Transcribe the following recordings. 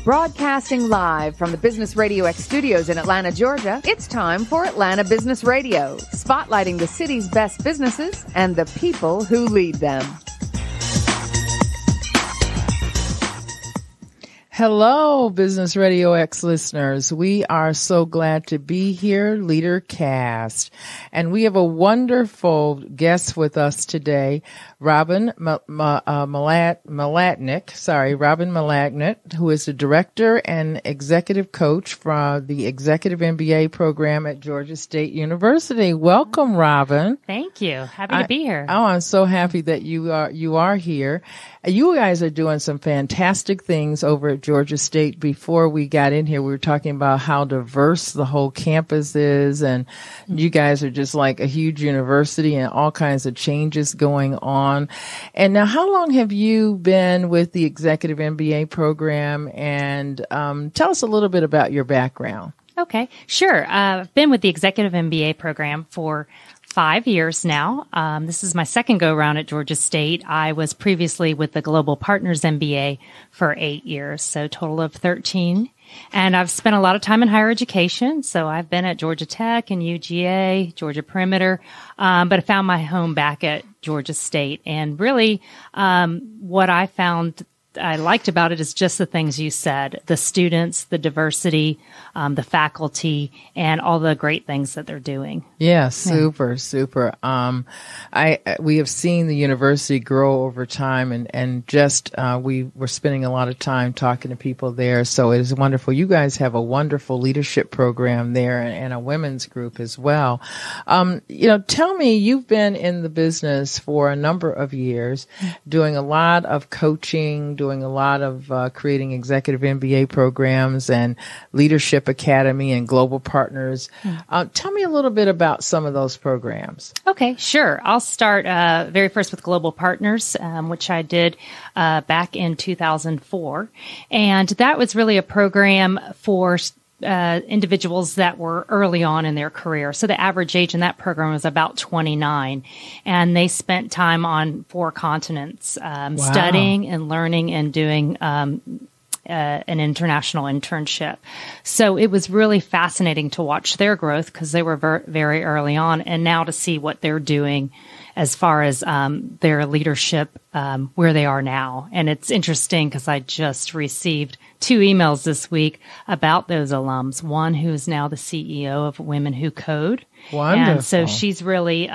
Broadcasting live from the Business Radio X studios in Atlanta, Georgia, it's time for Atlanta Business Radio, spotlighting the city's best businesses and the people who lead them. Hello, Business Radio X listeners. We are so glad to be here, Leadercast. And we have a wonderful guest with us today, Robin Mladinich, who is the director and executive coach for the Executive MBA Program at Georgia State University. Welcome, Robin. Thank you. Happy to be here. Oh, I'm so happy that you are here. You guys are doing some fantastic things over at Georgia State. Before we got in here, we were talking about how diverse the whole campus is, and you guys are just like a huge university and all kinds of changes going on. And now, how long have you been with the Executive MBA program? And tell us a little bit about your background. Okay, sure. I've been with the Executive MBA program for 5 years now. This is my second go-around at Georgia State. I was previously with the Global Partners MBA for 8 years, so total of 13. And I've spent a lot of time in higher education. So I've been at Georgia Tech and UGA, Georgia Perimeter, but I found my home back at Georgia State. And really, what I found I liked about it is just the things you said, the students, the diversity, the faculty, and all the great things that they're doing. Yeah, super. We have seen the university grow over time, and just we were spending a lot of time talking to people there. So it is wonderful. You guys have a wonderful leadership program there and a women's group as well. Tell me, you've been in the business for a number of years, doing a lot of coaching, doing a lot of creating executive MBA programs and Leadership Academy and Global Partners. Tell me a little bit about some of those programs. Okay, sure. I'll start very first with Global Partners, which I did back in 2004. And that was really a program for individuals that were early on in their career. So the average age in that program was about 29, and they spent time on 4 continents, studying and learning and doing an international internship. So it was really fascinating to watch their growth because they were very early on, and now to see what they're doing as far as their leadership, where they are now. And it's interesting because I just received 2 emails this week about those alums. One who is now the CEO of Women Who Code. Wonderful. And so she's really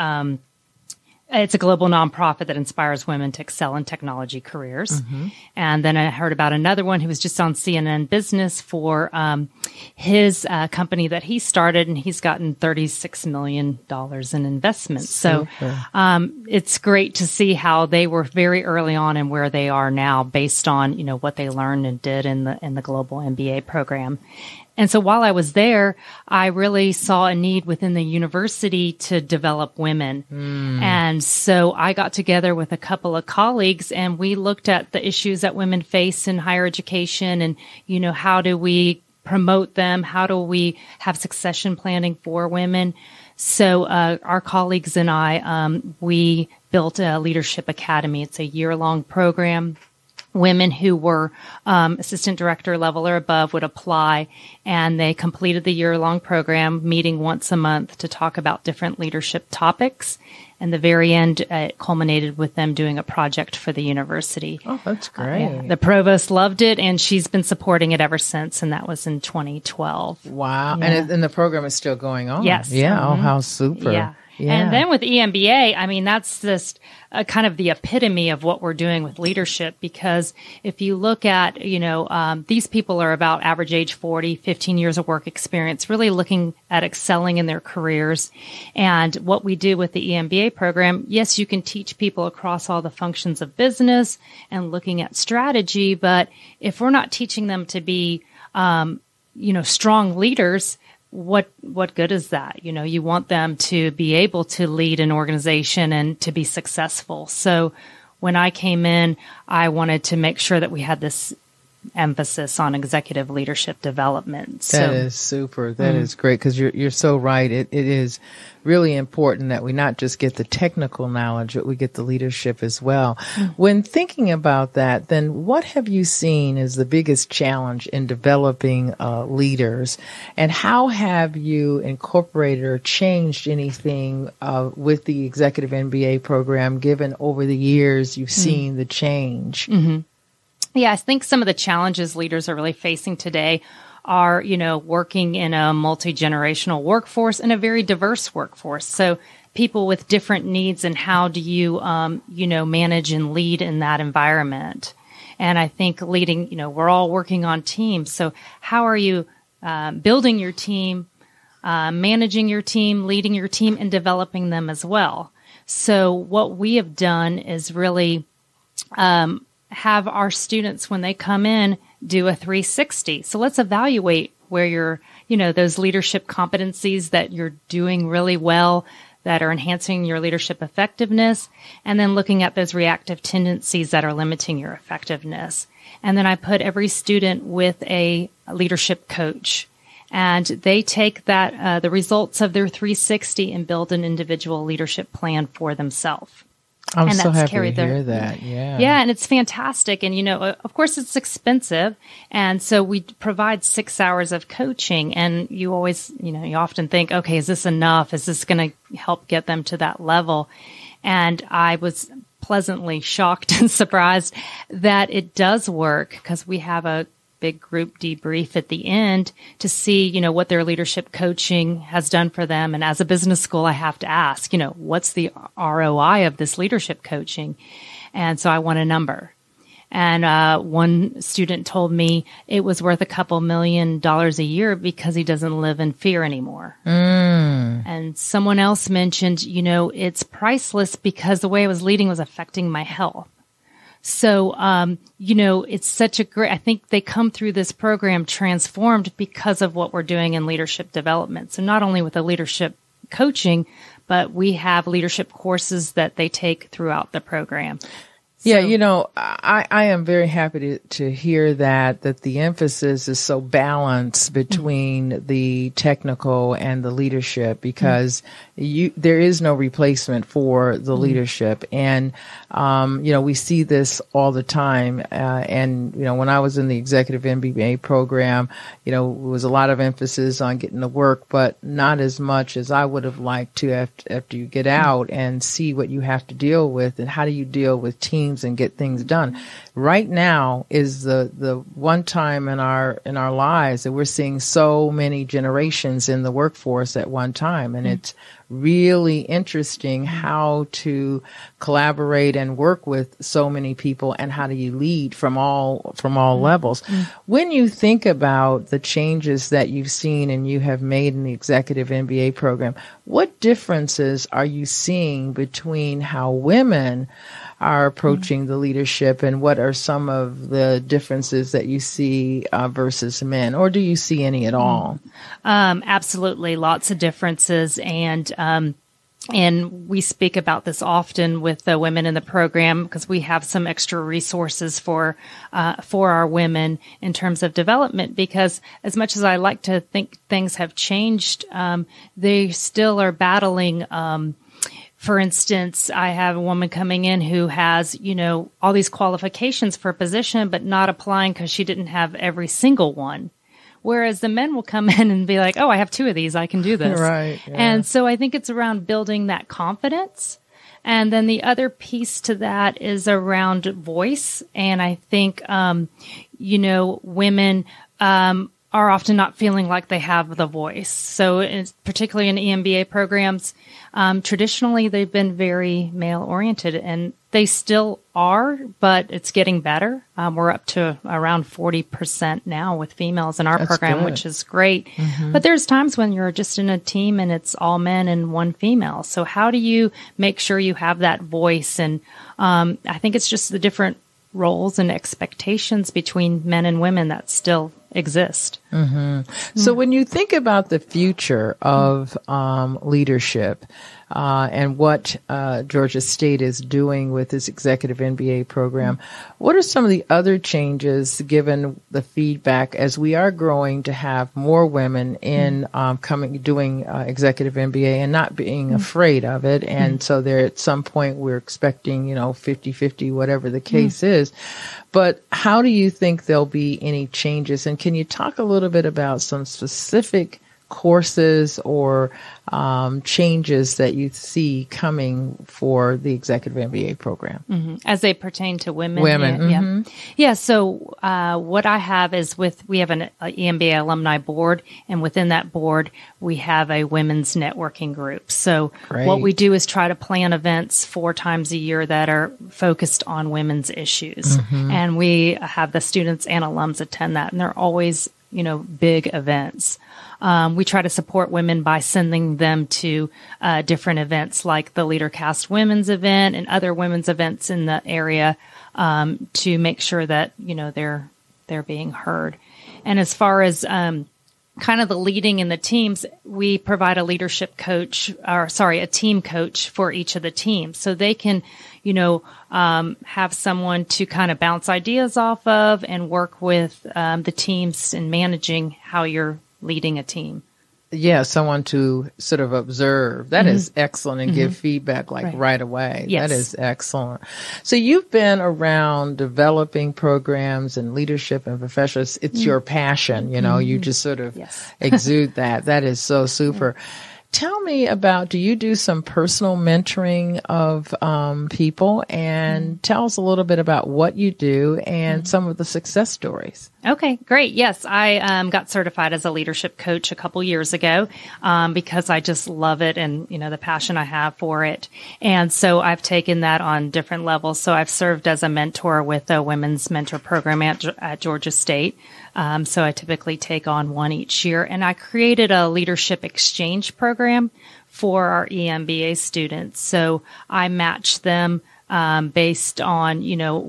it's a global nonprofit that inspires women to excel in technology careers. Mm-hmm. And then I heard about another one who was just on CNN Business for his company that he started, and he's gotten $36 million in investments. So it's great to see how they were very early on and where they are now based on, what they learned and did in the global MBA program. And so while I was there, I really saw a need within the university to develop women. And so I got together with a couple of colleagues, and we looked at the issues that women face in higher education and, how do we promote them? How do we have succession planning for women? So our colleagues and I, we built a Leadership Academy. It's a year-long program. Women who were assistant director level or above would apply, and they completed the year-long program, meeting once a month to talk about different leadership topics. And the very end, it culminated with them doing a project for the university. Oh, that's great. The provost loved it, and she's been supporting it ever since, and that was in 2012. Wow. Yeah. And the program is still going on. Yes. Yeah. Mm-hmm. Oh, how super. Yeah. And then with EMBA, that's just kind of the epitome of what we're doing with leadership, because if you look at, these people are about average age 40, 15 years of work experience, really looking at excelling in their careers. And what we do with the EMBA program, yes, you can teach people across all the functions of business and looking at strategy, but if we're not teaching them to be, strong leaders, what good is that? You want them to be able to lead an organization and to be successful. So when I came in, I wanted to make sure that we had this emphasis on executive leadership development. That is super. That is great, because you're so right. It is really important that we not just get the technical knowledge, but we get the leadership as well. When thinking about that, then what have you seen as the biggest challenge in developing leaders, and how have you incorporated or changed anything with the Executive MBA program, given over the years you've seen the change? Yeah, I think some of the challenges leaders are really facing today are, working in a multi-generational workforce and a very diverse workforce. So people with different needs, and how do you, manage and lead in that environment? And I think leading, we're all working on teams. So how are you building your team, managing your team, leading your team, and developing them as well? So what we have done is really have our students, when they come in, do a 360. So let's evaluate where you're, those leadership competencies that you're doing really well, that are enhancing your leadership effectiveness, and then looking at those reactive tendencies that are limiting your effectiveness. And then I put every student with a leadership coach, and they take that, the results of their 360, and build an individual leadership plan for themselves. I'm so happy to hear that. Yeah. Yeah. And it's fantastic. And, of course it's expensive. And so we provide 6 hours of coaching, and you always, you often think, okay, is this enough? Is this going to help get them to that level? And I was pleasantly shocked and surprised that it does work, because we have a big group debrief at the end to see, what their leadership coaching has done for them. And as a business school, I have to ask, what's the ROI of this leadership coaching? And so I want a number. And one student told me it was worth $2 million a year because he doesn't live in fear anymore. And someone else mentioned, it's priceless because the way I was leading was affecting my health. So, it's such a great, I think they come through this program transformed because of what we're doing in leadership development. So not only with the leadership coaching, but we have leadership courses that they take throughout the program. Yeah, I am very happy to hear that the emphasis is so balanced between the technical and the leadership, because there is no replacement for the leadership. And, we see this all the time. And, when I was in the Executive MBA program, there was a lot of emphasis on getting to work, but not as much as I would have liked to after you get out and see what you have to deal with, and how do you deal with teams and get things done. Right now is the one time in our lives that we're seeing so many generations in the workforce at one time, and it's really interesting how to collaborate and work with so many people, and how do you lead from all levels. When you think about the changes that you've seen and you have made in the Executive MBA program, what differences are you seeing between how women are approaching the leadership, and what are some of the differences that you see versus men, or do you see any at all? Absolutely, lots of differences, and we speak about this often with the women in the program, because we have some extra resources for our women in terms of development. Because as much as I like to think things have changed, they still are battling. For instance, I have a woman coming in who has, all these qualifications for a position, but not applying because she didn't have every single one. Whereas the men will come in and be like, oh, I have 2 of these. I can do this. Right. Yeah. And so I think it's around building that confidence. And then the other piece to that is around voice. And I think, women, are often not feeling like they have the voice. So particularly in EMBA programs, traditionally they've been very male oriented, and they still are, but it's getting better. We're up to around 40% now with females in our program, good. Which is great. But there's times when you're just in a team and it's all men and 1 female. So how do you make sure you have that voice? And I think it's just the different roles and expectations between men and women that still exist. So when you think about the future of leadership, and what Georgia State is doing with this Executive MBA program. What are some of the other changes given the feedback as we are growing to have more women in doing Executive MBA and not being afraid of it? And so there at some point we're expecting, 50-50, whatever the case is. But how do you think there'll be any changes? And can you talk a little bit about some specific courses or changes that you see coming for the Executive MBA program? As they pertain to women? Women. Yeah. So what I have is we have an EMBA alumni board, and within that board, we have a women's networking group. So what we do is try to plan events 4 times a year that are focused on women's issues. And we have the students and alums attend that, and they're always, big events. We try to support women by sending them to different events like the Leadercast women's event and other women's events in the area to make sure that, they're being heard. And as far as kind of the leading in the teams, we provide a leadership coach, a team coach for each of the teams. So they can, have someone to kind of bounce ideas off of and work with the teams in managing how you're leading a team. Yeah, someone to sort of observe. That is excellent, and give feedback right away. Yes. That is excellent. So you've been around developing programs and leadership and professionals. It's your passion, you just sort of exude that. That is so super. Tell me do you do some personal mentoring of people, and tell us a little bit about what you do and some of the success stories. Okay, great. Yes, I got certified as a leadership coach a couple years ago because I just love it and, the passion I have for it. And so I've taken that on different levels. So I've served as a mentor with a women's mentor program at Georgia State. So I typically take on one each year. And I created a leadership exchange program for our EMBA students. So I match them based on,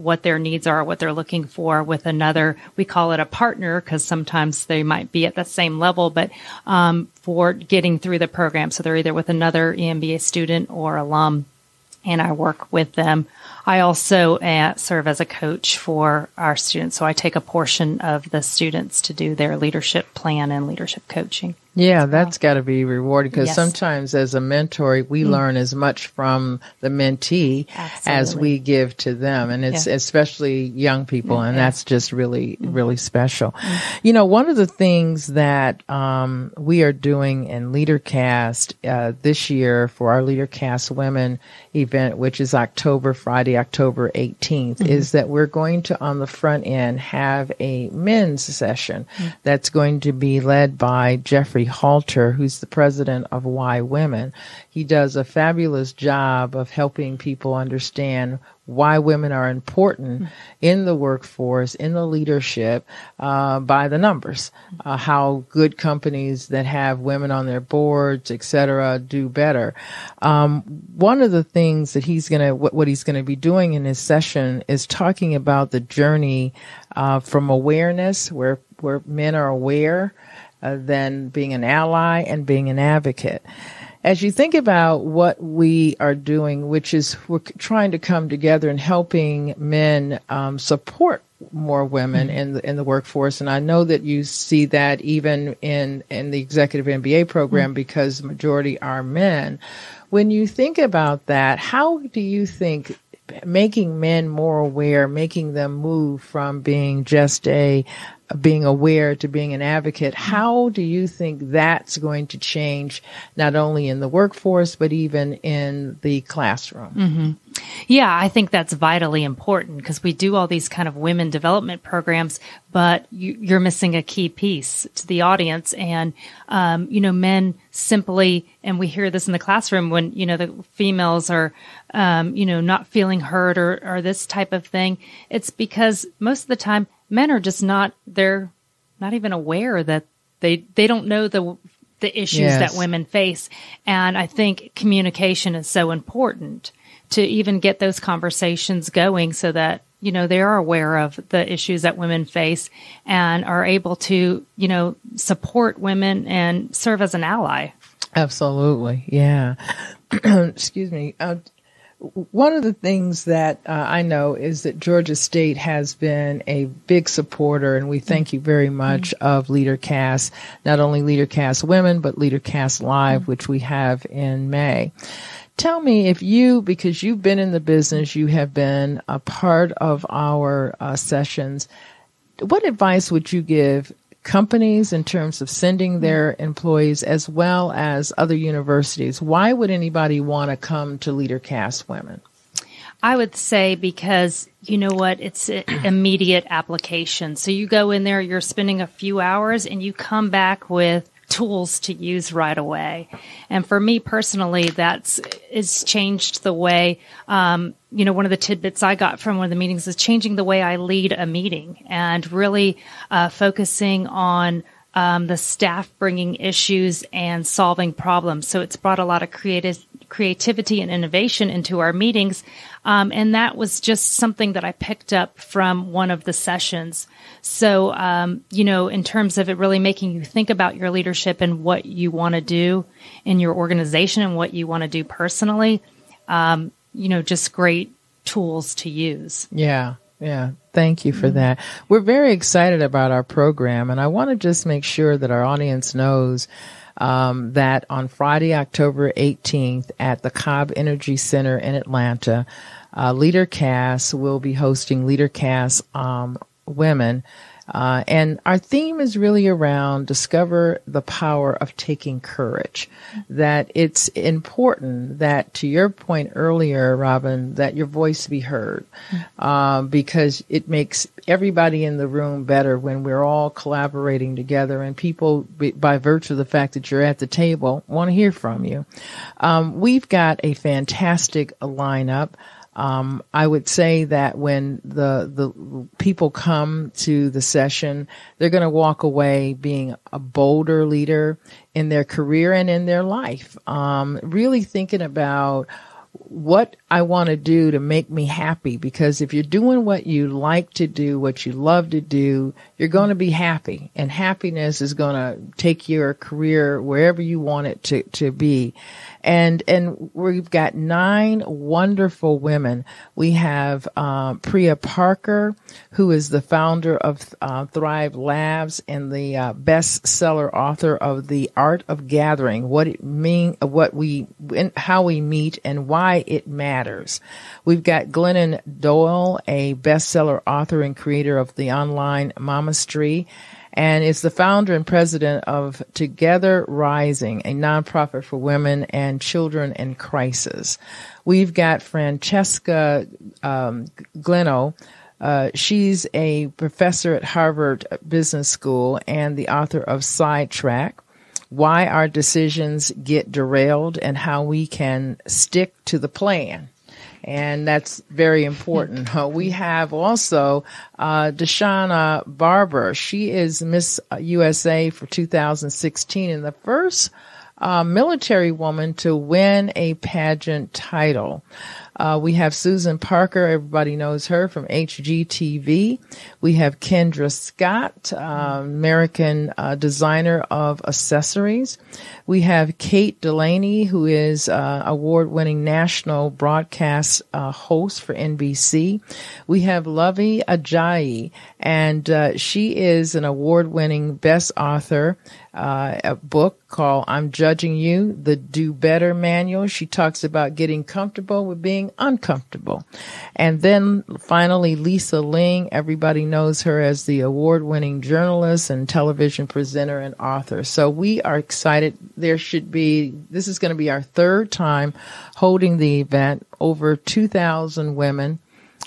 what their needs are, what they're looking for with another, we call it a partner because sometimes they might be at the same level, but for getting through the program. So they're either with another EMBA student or alum, and I work with them. I also serve as a coach for our students. So I take a portion of the students to do their leadership plan and leadership coaching. Yeah, that's got to be rewarding because sometimes as a mentor, we learn as much from the mentee as we give to them. And it's especially young people. And that's just really, really special. One of the things that we are doing in Leadercast this year for our Leadercast Women event, which is Friday, October 18th, is that we're going to, on the front end, have a men's session that's going to be led by Jeffrey Halter, who's the president of Why Women. He does a fabulous job of helping people understand why women are important in the workforce, in the leadership, by the numbers, how good companies that have women on their boards, et cetera, do better. One of the things that what he's going to be doing in his session is talking about the journey from awareness, where men are aware, then being an ally and being an advocate. As you think about what we are doing, which is we're trying to come together and helping men support more women in the workforce, and I know that you see that even in the Executive MBA program because the majority are men. When you think about that, how do you think making men more aware, making them move from being just being aware to being an advocate, how do you think that's going to change not only in the workforce, but even in the classroom? Yeah, I think that's vitally important because we do all these kind of women development programs, but you're missing a key piece to the audience. And, men simply, and we hear this in the classroom when, the females are, not feeling heard or this type of thing. It's because most of the time men are just they're not even aware that they don't know the issues that women face. And I think communication is so important to even get those conversations going so that, they are aware of the issues that women face and are able to, support women and serve as an ally. Absolutely. Yeah. Excuse me. One of the things that I know is that Georgia State has been a big supporter, and we thank you very much, of Leadercast, not only Leadercast Women, but Leadercast Live, which we have in May. Tell me, if you, because you've been in the business, you have been a part of our sessions, what advice would you give companies in terms of sending their employees, as well as other universities? Why would anybody want to come to Leadercast Women? I would say because, you know what, it's immediate application. So you go in there, you're spending a few hours, and you come back with tools to use right away. And for me personally, it's changed the way, one of the tidbits I got from one of the meetings is changing the way I lead a meeting, and really focusing on the staff bringing issues and solving problems. So it's brought a lot of creativity and innovation into our meetings. And that was just something that I picked up from one of the sessions. So, in terms of it really making you think about your leadership and what you want to do in your organization and what you want to do personally, just great tools to use. Yeah. Yeah. Thank you for that. We're very excited about our program, and I want to just make sure that our audience knows that on Friday, October 18th at the Cobb Energy Center in Atlanta, Leadercast will be hosting Leadercast Women. And our theme is really around discover the power of taking courage, that it's important that, to your point earlier, Robin, that your voice be heard, because it makes everybody in the room better when we're all collaborating together, and people, by virtue of the fact that you're at the table, want to hear from you. We've got a fantastic lineup. I would say that when the people come to the session, they're going to walk away being a bolder leader in their career and in their life. Really thinking about what I want to do to make me happy, because if you're doing what you like to do, what you love to do, you're going to be happy, and happiness is going to take your career wherever you want it to be. And we've got 9 wonderful women. We have Priya Parker, who is the founder of Thrive Labs and the bestseller author of The Art of Gathering: How We Meet and Why It Matters. We've got Glennon Doyle, a bestseller author and creator of the online Momastery, and is the founder and president of Together Rising, a nonprofit for women and children in crisis. We've got Francesca Gleno. She's a professor at Harvard Business School and the author of Sidetrack: Why Our Decisions Get Derailed and How We Can Stick to the Plan. And that's very important. We have also Deshauna Barber. She is Miss USA for 2016 and the first military woman to win a pageant title. We have Susan Parker. Everybody knows her from HGTV. We have Kendra Scott, American designer of accessories. We have Kate Delaney, who is award-winning national broadcast host for NBC. We have Lovey Ajayi, and she is an award-winning best author, a book called I'm Judging You, the Do Better Manual. She talks about getting comfortable with being uncomfortable. And then finally, Lisa Ling. Everybody knows her as the award-winning journalist and television presenter and author. So we are excited. This is going to be our 3rd time holding the event, over 2,000 women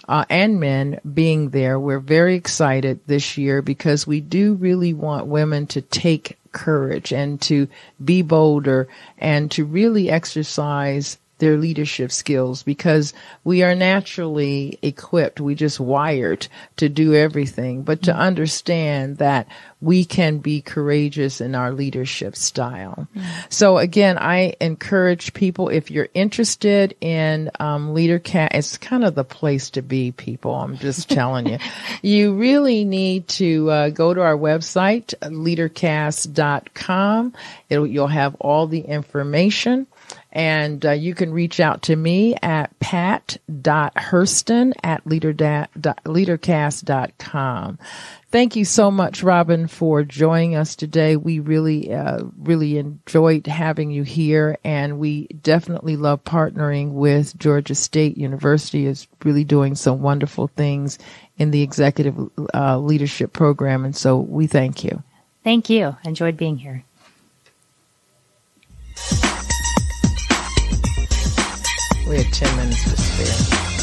and men being there. We're very excited this year because we do really want women to take courage and to be bolder and to really exercise their leadership skills, because we are naturally equipped. We just wired to do everything, but to understand that we can be courageous in our leadership style. So again, I encourage people, if you're interested in Leadercast, it's kind of the place to be, people. I'm just telling you. You really need to go to our website, leadercast.com. You'll have all the information. And you can reach out to me at pat.hurston@leadercast.com. Thank you so much, Robin, for joining us today. We really enjoyed having you here, and we definitely love partnering with Georgia State University. Is really doing some wonderful things in the executive leadership program, and so we thank you. Thank you. Enjoyed being here. We had 10 minutes to spare.